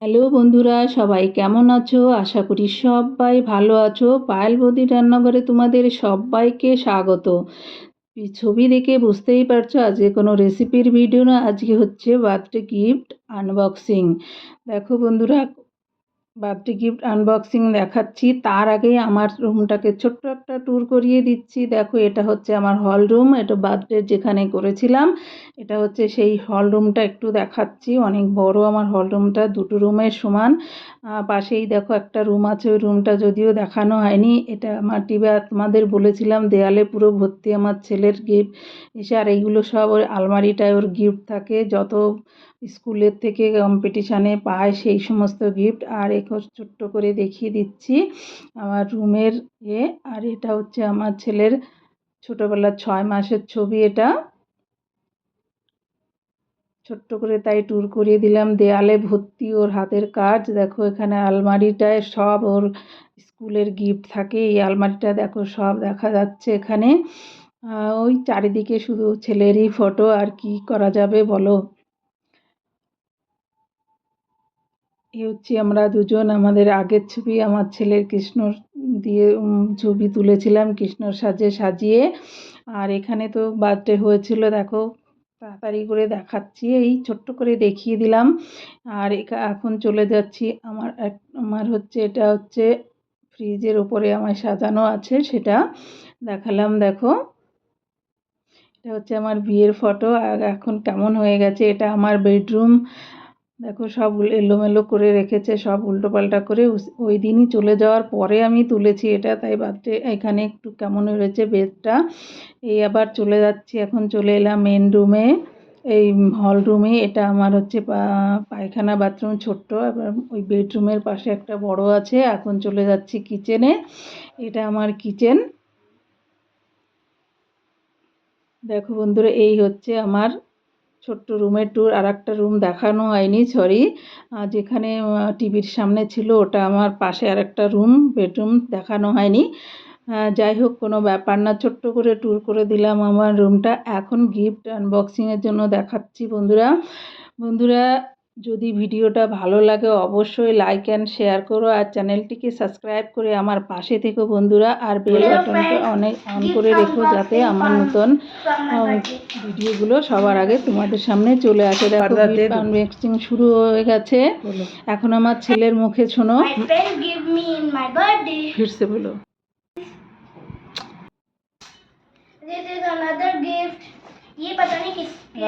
Hello বন্ধুরা, সবাই কেমন আছো? আশা করি সবাই ভালো আছো। পায়েল বৌদির রান্নাঘরে তোমাদের সবাইকে স্বাগত। ছবি দেখে বুঝতেই পারছো আজকে কোনো রেসিপির ভিডিও না, আজকে হচ্ছে বার্থডে গিফট আনবক্সিং। দেখো বন্ধুরা, বার্থডে গিফট আনবক্সিং দেখাচ্ছি। তার আগে আমার রুমটাকে ছোট্ট একটা ট্যুর করিয়ে দিচ্ছি। দেখো, এটা হচ্ছে আমার হল রুম। এটা বার্থডে যেখানে করেছিলাম, এটা হচ্ছে সেই হল রুমটা। একটু দেখাচ্ছি, অনেক বড় আমার হল রুমটা, দুটো রুমের সমান। পাশেই দেখো একটা রুম আছে, ওই রুমটা যদিও দেখানো হয়নি। এটা আমার টিভি, তোমাদের বলেছিলাম দেয়ালে পুরো ভর্তি আমার ছেলের গিফট এসে। আর এইগুলো সব ওই আলমারিটায় ওর গিফট থাকে, যত স্কুলের থেকে কম্পিটিশানে পায় সেই সমস্ত গিফট। আর এখন ছোট্ট করে দেখিয়ে দিচ্ছি আমার রুমের আর এটা হচ্ছে আমার ছেলের ছোটোবেলার 6 মাসের ছবি। এটা ছোট্ট করে তাই ট্যুর করিয়ে দিলাম। দেয়ালে ভর্তি ওর হাতের কাজ। দেখো এখানে আলমারিটায় সব ওর স্কুলের গিফট থাকে। এই আলমারিটা দেখো সব দেখা যাচ্ছে এখানে। ওই চারিদিকে শুধু ছেলেরই ফটো, আর কি করা যাবে বলো। এই হচ্ছে আমরা দুজন, আমাদের আগের ছবি। আমার ছেলের কৃষ্ণর দিয়ে ছবি তুলেছিলাম, কৃষ্ণর সাজে সাজিয়ে। আর এখানে তো বার্থডে হয়েছিল, দেখো তাড়াতাড়ি করে দেখাচ্ছি, এই ছোট্ট করে দেখিয়ে দিলাম। আর এখন চলে যাচ্ছি আমার হচ্ছে, এটা হচ্ছে ফ্রিজের ওপরে আমার সাজানো আছে, সেটা দেখালাম। দেখো এটা হচ্ছে আমার বিয়ের ফটো, আর এখন কেমন হয়ে গেছে। এটা আমার বেডরুম। দেখো সব এলোমেলো করে রেখেছে, সব উল্টোপাল্টা করে। ওই দিনই চলে যাওয়ার পরে আমি তুলেছি এটা, তাই বার্থডে এখানে একটু কেমন হয়েছে বেডটা। এই আবার চলে যাচ্ছি, এখন চলে এলাম মেন রুমে, এই হল রুমে। এটা আমার হচ্ছে পায়খানা বাথরুম ছোট্ট, এবার ওই বেডরুমের পাশে একটা বড় আছে। এখন চলে যাচ্ছি কিচেনে, এটা আমার কিচেন। দেখো বন্ধুরা, এই হচ্ছে আমার ছোট্ট রুমের ট্যুর। আর একটা রুম দেখানো হয়নি, সরি, যেখানে টিভির সামনে ছিল ওটা আমার পাশে আর একটা রুম, বেডরুম দেখানো হয়নি। যাই হোক, কোনো ব্যাপার না, ছোট্ট করে ট্যুর করে দিলাম আমার রুমটা। এখন গিফট আনবক্সিংয়ের জন্য দেখাচ্ছি বন্ধুরা। বন্ধুরা, যদি ভিডিওটা ভালো লাগে অবশ্যই লাইক অ্যান্ড শেয়ার করো, আর চ্যানেলটিকে সাবস্ক্রাইব করে আমার পাশে থেকো বন্ধুরা। আর বেল বাটনটা অন করে রেখো, যাতে আমার নতুন ভিডিওগুলো সবার আগে তোমাদের সামনে চলে আসে। দেখো গিফট আনবক্সিং শুরু হয়ে গেছে। এখন আমার ছেলের মুখে শোনো, ফিরছে বলো।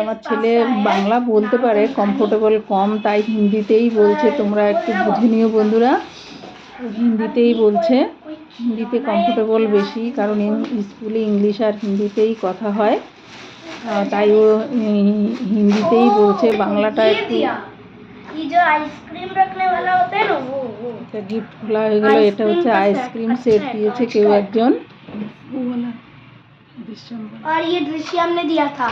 আমার ছেলে বাংলা বলতে পারে কমফোর্টেবল কম, তাই হিন্দিতেই বলছে। তোমরা একটু বুঝে নিও বন্ধুরা, হিন্দিতেই বলছে। হিন্দিতে কমফোর্টেবল বেশি, কারণ স্কুলে ইংলিশ আর হিন্দিতেই কথা হয়, তাই ও হিন্দিতেই বলছে। বাংলাটা একটু। এটা গিফট খোলা হয়ে গেল। এটা হচ্ছে আইসক্রিম সেট দিয়েছে কেউ একজন। और ये दृश्य हमने दिया था,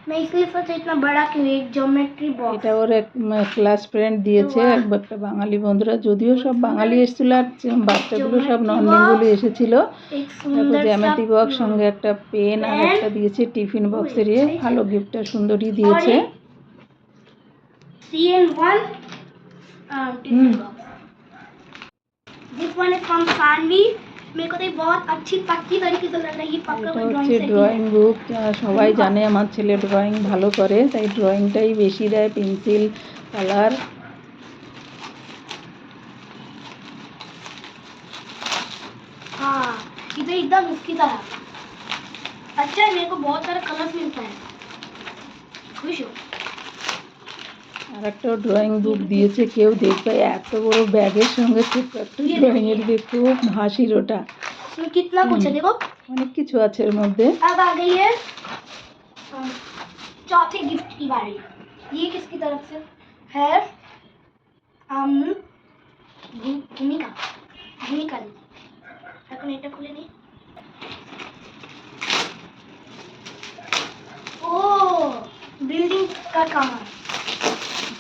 मैं इसलिए सोचा इतना बड़ा क्यों, एक ज्योमेट्री बॉक्स। এটা ওর এক ক্লাস ফ্রেন্ড দিয়েছে, একটা বাঙালি বন্ধুরা, যদিও সব বাঙালি এসেছিল, আর বাচ্চাগুলো সব নন বেঙ্গলি এসেছিল। দেখো জ্যামিতি বক্স, সঙ্গে একটা পেন আর একটা দিয়েছে টিফিন বক্সের। ভালো গিফটটা সুন্দরই দিয়েছে। 3-in-1 tiffin box. This one is from Sanvi। मेरे को तो बहुत अच्छी पक्की तरीके से लग रहा है, ये पक्का कोई ड्राइंग सेट है। Drawing book. সবাই জানে আমার ছেলে ড্রয়িং ভালো করে, তাই ড্রয়িংটাই বেশি দেয়, পেন্সিল, কালার। हाँ, ये तो एकदम उसकी तरह। अच्छा है, मेरे को बहुत सारे कलर्स मिलता है, खुश हो। আর একটা ড্রয়িং বুক দিয়েছে কেউ, দেখবে এত বড় ব্যাগের সঙ্গে ছোট্ট একটা ড্রয়িং এর বুক, খুব হাসির ওটা। कितना कुछ है देखो, অনেক কিছু আছে এর মধ্যে। अब आ गई है चौथे गिफ्ट की बारी। ये किसकी तरफ से है? भूमिका भूमिका এখন এটা খুলে নি। ও বিল্ডিং का काम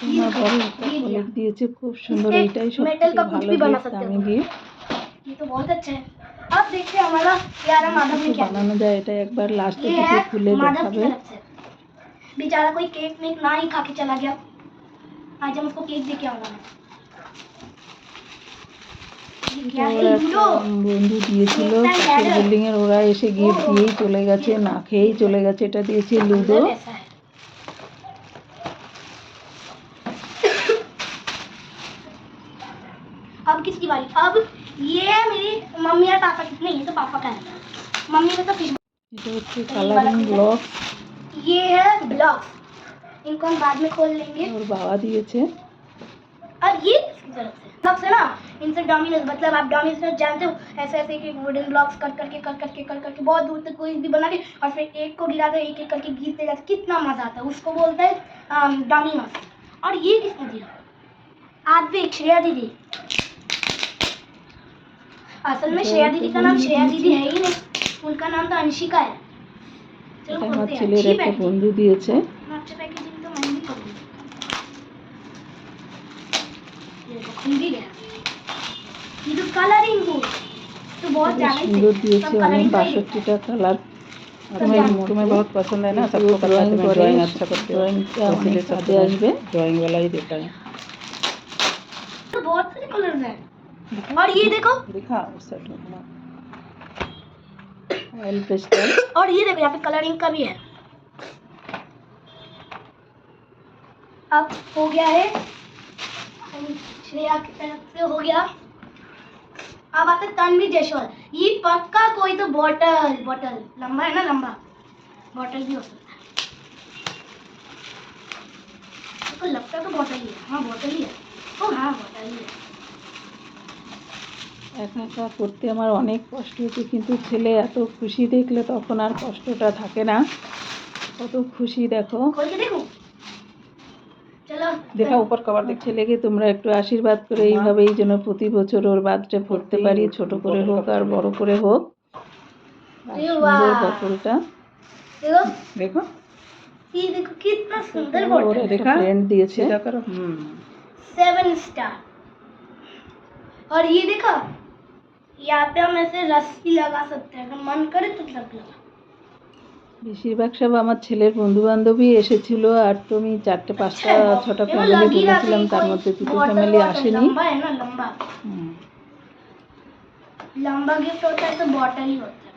আমার বড় একটা কলিগ দিয়েছে, খুব সুন্দর। এইটাই সবথেকে ভালো গিফট আমি গিফট। ये तो बहुत अच्छा है। अब देखते हैं हमारा यार माधव ने क्या बनाना যায়, এটা একবার লাস্টে থেকে খুলে দেখাবে। बेचारा कोई केक नहीं खा के चला गया, आज हम उसको केक दे के आना है। क्या है ওরা একটা लूडो বন্ধু দিয়েছিল ये পাশের कैरम বিল্ডিং এর, ওরা এসে গিফট দিয়েই চলে গেছে, না খেয়েই চলে গেছে। এটা দিয়েছে লুডো। अंदर ऐसा है अब किसकी बारी अब ये है मेरी मम्मी और पापा की नहीं ये तो पापा का है मम्मी ने तो फिश এটা हচ্ছে কালারিং ব্লক, ये है ब्लॉक्स इनको हम बाद में खोल लेंगे ওর বাবা दिएছে। और ये किसकी तरफ से ब्लॉक्स है ना इनसे डोमिनोज मतलब आप डोमिनोज जानते हो ऐसे ऐसे एक वुडन ब्लॉक्स कर करके बहुत दूर तक कोई भी बना के और फिर एक को गिराते एक एक करके गिरते जाते कितना मजा आता है उसको बोलते हैं डोमिनोज। और ये किसने दिया आद्विक श्रेया दीदी असल में श्रेया दीदी का नाम श्रेया दीदी है ही नहीं उनका नाम तो अंशिका है। चलो এটা আমার खोलते हैं ছেলের अच्छी একটা पैकेजिंग বন্ধু দিয়েছে। अच्छी पैकेजिंग तो मैं भी करूँगी ये तो खुल भी गया ये तो कलरिंग बुक तो बहुत বেশ ज्यादा সুন্দর দিয়েছে, অনেক कलरिंग का ही 62টা কালার। तुम्हें बहुत पसंद है ना सबको पता है, तुम्हें ड्राइंग अच्छा करते हो ड्राइंगটা तो অনেক इसलिए सब কাজে আসবে। ड्राइंग वाला ही देता है। तो बहुत सारे कलर्स हैं। और ये देखो दिखा उस साइड में অয়েল পেস্টাল। और ये देखो यहाँ पे कलरिंग का भी है। अब हो गया है श्रेया की तरफ से हो गया। अब आता है तन्वी जायसवाल ये पक्का कोई तो बॉटल बॉटल लंबा है ना लंबा बॉटल भी हो सकता है तो लगता तो बॉटल ही है हाँ बॉटल ही है ओ हाँ बॉटल ही है। একা একা করতে আমার অনেক কষ্ট হচ্ছে, কিন্তু ছেলে এত খুশি দেখলে তখন আর কষ্টটা থাকে না। কত খুশি দেখো। खोल के देखो चलो देखा ऊपर कवर देख ছেলেকে তোমরা একটু আশীর্বাদ করে এইভাবেই যেন প্রতি বছর ওর বার্থডে করতে পারি, ছোট করে হোক আর বড় করে হোক। আর সুন্দর বোতলটা देखो देखो ये देखो कितना सुंदर ওর बॉटल একটা देखा? ফ্রেন্ड দিয়েছে। सीधा करो 7 स्टार। और ये देखो यहाँ पे हम ऐसे रस्सी लगा सकते हैं अगर मन करे तो लगा। বেশিরভাগ সব আমার ছেলের বন্ধু বান্ধবী এসেছিল, আর তো আমি 4টে 5টা 6টা ফ্যামিলি বলেছিলাম, তার মধ্যে দুটো ফ্যামিলি আসেনি। लंबा है ना लंबा लंबा गिफ्ट होता है तो बॉटल ही होता है।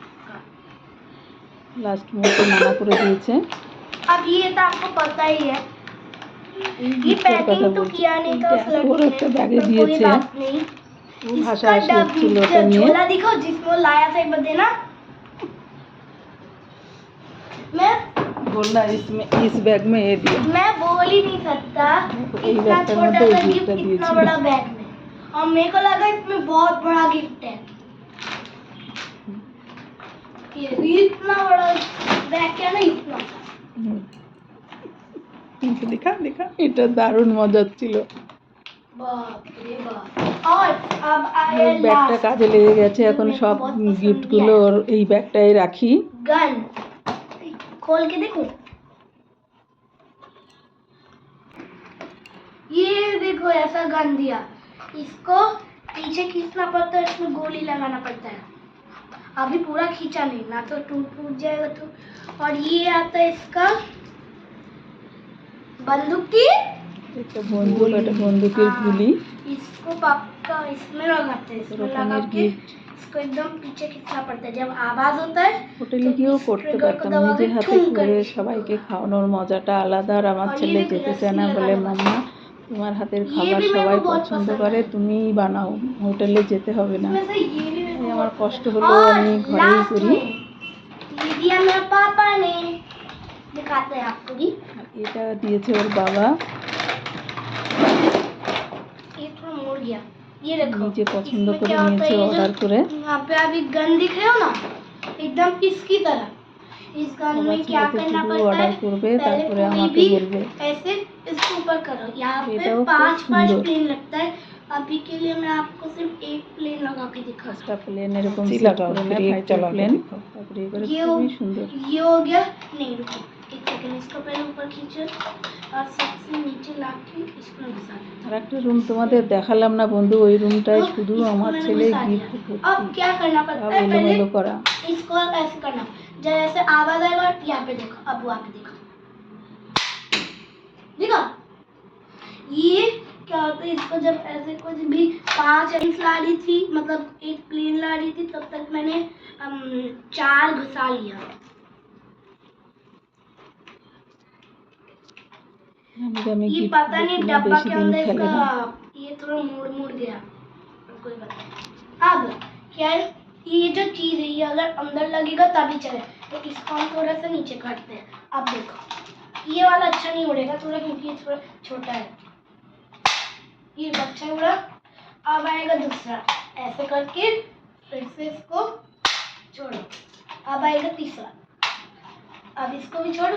লাস্ট মুহূর্তে মানা করে দিয়েছে। अब ये तो आपको पता ही है এই ये গিফটের কথা पैकिंग तो বলছি। किया नहीं था उस এটা ওর लड़की একটা ने ব্যাগে पर कोई দিয়েছে। बात नहीं। ও इसका হাসাহাসি হচ্ছিল ওটা डब्बी নিয়ে। झोला दिखो जिसमें वो लाया था एक बार देना मैं बोलना इसमें इस बैग में ये दिया। मैं बोल ही नहीं सकता यही इतना बैग का छोटा मतलब सा ये गिफ्ट गिफ्ट इतना दिए बड़ा बैग में और मेरे को लगा इसमें बहुत बड़ा गिफ्ट है ये इतना बड़ा बैग क्या ना इतना सा। दिखा दिखा এটা দারুণ মজার ছিল। बाप रे बाप। और अब आया এই ব্যাগটা लास्ट কাজে লেগে গেছে, এখন मेरे को সব बहुत पसंद গিফটগুলো ওর এই ব্যাগটায় রাখি। गन खोल के देखो ये देखो ऐसा गन दिया इसको पीछे खींचना पड़ता है इसमें गोली लगाना पड़ता है अभी पूरा खींचा नहीं ना तो टूट जाएगा तो। और ये आता है इसका बंदूक की একটা বন্দুকের हाँ, গুলি। इसको पक्का इसमें लगाते हैं इसमें लगा রকমের के gift। इसको एकदम पीछे खींचना पड़ता है जब आवाज होता है হোটেলে গিয়েও করতে পারতাম, নিজে হাতে করে সবাইকে খাওয়ানোর মজাটা আলাদা। আর আমার ছেলে যেতে চায় না, বলে মাম্মা তোমার হাতের খাবার সবাই পছন্দ করে, তুমিই বানাও, হোটেলে যেতে হবে না। इसमें से ये भी मेरे তাই को আমার बहुत কষ্ট पसंद। হলেও और আমি ঘরেই लास्ट করি। में ये दिया मेरे पापा ने दिखाते हैं आपको भी আর এটা দিয়েছে ওর বাবা, ये थोड़ा मुड़ गया ये देखो নিজে পছন্দ इसमें করে क्या होता है নিয়েছে, ये অর্ডার जो করে। यहाँ पे अभी गन दिख रहे हो ना एकदम इसकी तरह इस गन সবার में क्या ছেলেকে करना শুধু पड़ता অর্ডার है করবে, पहले তারপরে कोई আমাকে भी বলবে। ऐसे इसके ऊपर करो यहाँ पे এটাও খুব 5 সুন্দর। प्लेन लगता है अभी के लिए मैं आपको सिर्फ एक प्लेन लगा के दिखा পাঁচটা প্লেন এরকম सी সেট लगाओ, করে फिर নেয়, एक ফাইটার चला के প্লেন। दिखाओ। তারপরে এ করে ये খুবই সুন্দর। ये हो गया नहीं रुको एक सेकंड इसको पहले ऊपर खींचो और सबसे नीचे ला के इसमें घुसा दो আর একটা রুম তোমাদের দেখালাম না বন্ধু, ওই রুমটায় तो শুধু इसको আমার मैंने ছেলে घुसा গিফট दिया। अब ভর্তি, क्या करना पड़ता সব है पहले এলোমেলো করা। इसको ऐसे करना जब ऐसे आवाज आएगा यहाँ पे देखो अब वहाँ पे देखो देखो ये क्या होता है, इसको जब ऐसे कुछ भी 5 एम्स ला रही थी, मतलब एक प्लेन ला रही थी, तब तक मैंने 4 घुसा लिया। ये पता नहीं डब्बा के अंदर इसका ये थोड़ा मुड़ गया, कोई बात नहीं। अब क्या है, ये जो चीज है ये अगर अंदर लगेगा तभी चले, तो इसको हम थोड़ा सा नीचे काटते हैं। अब देखो ये वाला अच्छा नहीं उड़ेगा थोड़ा, क्योंकि ये थोड़ा छोटा है, ये अच्छा उड़ा। अब आएगा दूसरा, ऐसे करके फिर से इसको छोड़ो। अब आएगा तीसरा, अब इसको भी छोड़ो।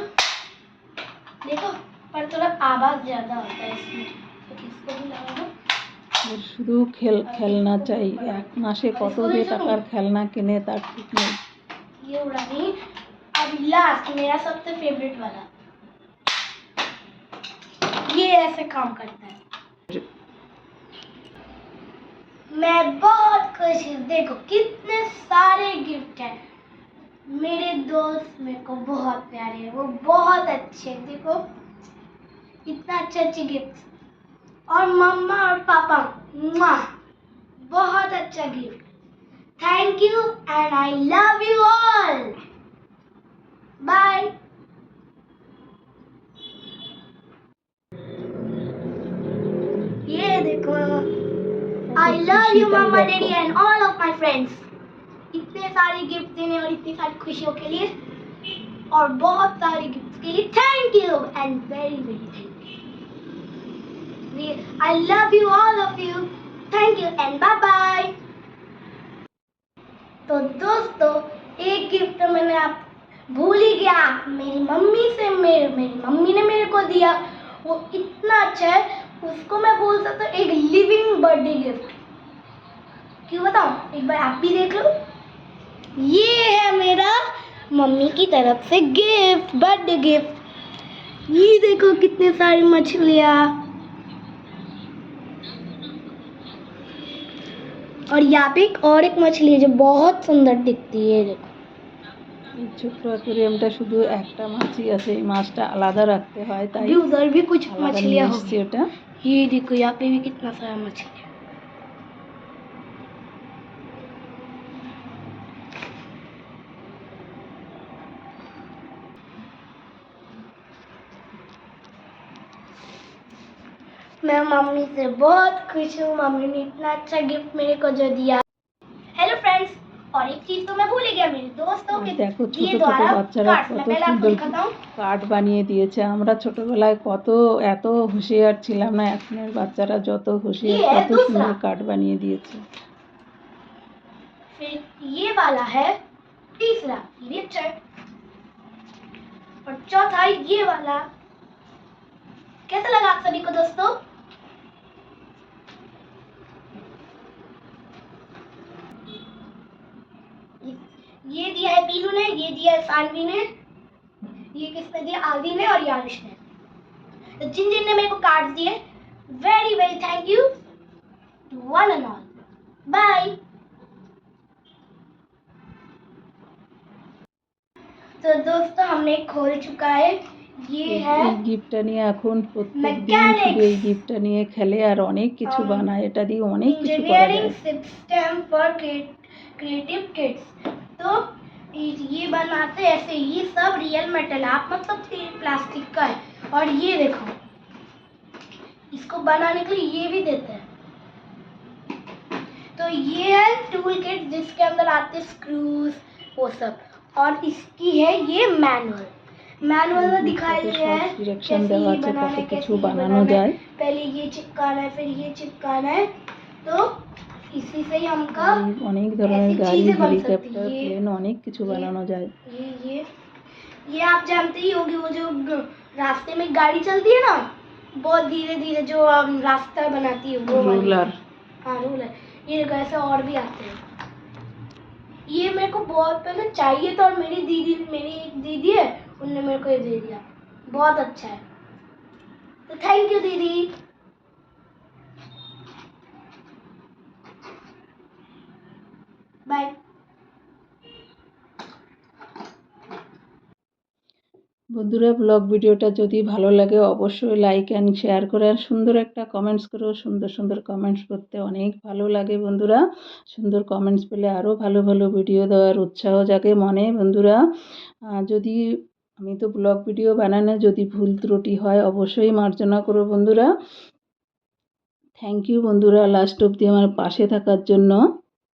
देखो पर थोड़ा आवाज ज्यादा होता है इसमें, तो इसको भी लगा दो। শুধু খেলনা চাই, এক মাসে কত যে টাকার খেলনা কিনে তার ঠিক নেই। ये उड़ा नहीं। अब लास्ट मेरा सबसे फेवरेट वाला, ये ऐसे काम करता है। मैं बहुत खुश हूँ, देखो कितने सारे गिफ्ट हैं। मेरे दोस्त मेरे को बहुत प्यारे हैं, वो बहुत अच्छे हैं। देखो इतना अच्छे गिफ्ट, और मम्मा और पापा मुआ, बहुत अच्छा gift. Thank you and I love you all. Bye. ये देखो, आई लव यू मम्मा daddy and all of my friends. इतने सारे गिफ्ट देने और इतनी सारी खुशियों के लिए, और बहुत सारे गिफ्ट के लिए thank you and very very thank you. I love you all of you, thank you and bye bye. तो दोस्तों एक गिफ्ट मैंने आप भूल ही गया, मेरी मम्मी से, मेरी मम्मी ने मेरे को दिया, वो इतना अच्छा है, उसको मैं बोल सकता हूँ एक लिविंग बर्थडे गिफ्ट। क्यों बताऊं, एक बार आप भी देख लो। ये है मेरा मम्मी की तरफ से गिफ्ट, बर्थडे गिफ्ट। ये देखो कितनी सारी मछलियाँ, और यहाँ पे एक मछली है जो बहुत सुंदर दिखती है। देखो এই ছোট্ট অ্যাকুরিয়ামটা শুধু একটা মাছই আছে, এই মাছটা আলাদা রাখতে হয়, তাই अभी उधर भी कुछ আলাদা নিয়ে मछलियाँ এসেছি होगी। ওটা। ये देखो यहाँ पे भी कितना सारा मछली है। मैं मम्मी से बहुत खुश हूँ, मम्मी ने इतना अच्छा गिफ्ट मेरे को जो दिया। हेलो फ्रेंड्स, और एक चीज तो मैं भूल ही गया, मेरे दोस्तों আর के দেখো ছোট दिए ছোট द्वारा বাচ্চারা कार्ड्स। मैं কত पहले आपको সুন্দর दिखाता हूँ। কার্ড বানিয়ে দিয়েছে। আমরা ছোটবেলায় এত হুঁশিয়ার ছিলাম না, এখনের বাচ্চারা যত হুঁশিয়ার, ये है কত दूसरा, সুন্দর কার্ড বানিয়ে দিয়েছে। फिर ये वाला है तीसरा, ये भी अच्छा है, और चौथा ये वाला। कैसा लगा आप सभी को दोस्तों? ये दिया है पीलू ने, ये दिया है सानवी ने, ये किसने दिया, आदि ने और यानिश ने। तो जिन जिन ने मेरे को कार्ड्स दिए, very very thank you to one and all. Bye. तो दोस्तों हमने खोल चुका है, ये है এই গিফটটা নিয়ে এখন প্রত্যেক দিন Mechanics। শুধু এই গিফটটা নিয়ে খেলে আর অনেক কিছু বানায়, এটা দিয়ে অনেক কিছু করা इंजीनियरिंग যায়। System for creative kids. तो ये बनाते ऐसे, ये सब रियल मेटल है, आप मतलब प्लास्टिक का है। और ये देखो इसको बनाने के लिए ये भी देते हैं। तो ये है टूल किट जिसके अंदर आते स्क्रूज वो सब, और इसकी है ये मैनुअल में दिखाया गया है ডিরেকশন कैसे দেওয়া ये আছে, बनाना কত है, কিছু कैसे ये বানানো बनाना है। যায়। पहले ये चिपकाना है, फिर ये चिपकाना है, तो इसी से ही हमका অনেক ধরনের ऐसी গাড়ি, चीजें बन सकती হেলিকপ্টার, है। প্লেন, অনেক কিছু বানানো যায়। ये आप जानते ही होंगे, वो जो रास्ते में गाड़ी चलती है ना, बहुत धीरे धीरे जो रास्ता बनाती है, वो वाली। রুলার। हाँ रूलर। ये देखो ऐसे और भी आते हैं। ये मेरे को बहुत पहले चाहिए था, और मेरी एक दीदी है, उनने मेरे को ये दे दिया, बहुत अच्छा है। तो थैंक यू दीदी। बाय। বন্ধুরা ব্লগ ভিডিওটা যদি ভালো লাগে অবশ্যই লাইক অ্যান্ড শেয়ার করে আর সুন্দর একটা কমেন্টস করো। সুন্দর সুন্দর কমেন্টস করতে অনেক ভালো লাগে বন্ধুরা। সুন্দর কমেন্টস পেলে আরও ভালো ভালো ভিডিও দেওয়ার উৎসাহ জাগে মনে বন্ধুরা। যদি আমি তো ব্লগ ভিডিও বানানো যদি ভুল ত্রুটি হয় অবশ্যই মার্জনা করো বন্ধুরা। থ্যাংক ইউ বন্ধুরা লাস্ট অবধি আমার পাশে থাকার জন্য।